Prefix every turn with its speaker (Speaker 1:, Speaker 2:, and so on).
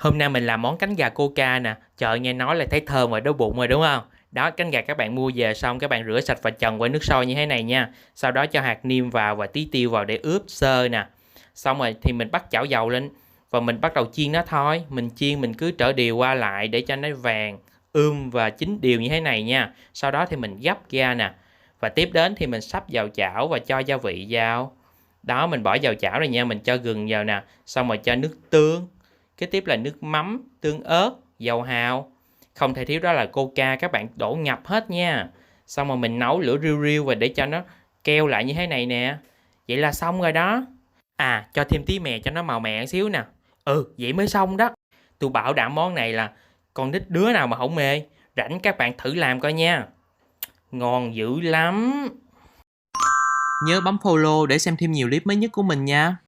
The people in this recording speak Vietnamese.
Speaker 1: Hôm nay mình làm món cánh gà coca nè. Trời ơi, nghe nói là thấy thơm rồi, đói bụng rồi đúng không? Đó, cánh gà các bạn mua về xong các bạn rửa sạch và trần qua nước sôi như thế này nha. Sau đó cho hạt niêm vào và tí tiêu vào để ướp sơ nè. Xong rồi thì mình bắt chảo dầu lên và mình bắt đầu chiên nó thôi. Mình chiên mình cứ trở đều qua lại để cho nó vàng, và chín đều như thế này nha. Sau đó thì mình gấp ra nè. Và tiếp đến thì mình sắp vào chảo và cho gia vị vào. Đó, mình bỏ vào chảo rồi nha, mình cho gừng vào nè, xong rồi cho nước tương. Kế tiếp là nước mắm, tương ớt, dầu hào. Không thể thiếu đó là coca, các bạn đổ ngập hết nha. Xong rồi mình nấu lửa riu riu và để cho nó keo lại như thế này nè. Vậy là xong rồi đó. À, cho thêm tí mè cho nó màu mè xíu nè. Ừ, vậy mới xong đó. Tôi bảo đảm món này là con nít đứa nào mà không mê. Rảnh các bạn thử làm coi nha. Ngon dữ lắm. Nhớ bấm follow để xem thêm nhiều clip mới nhất của mình nha.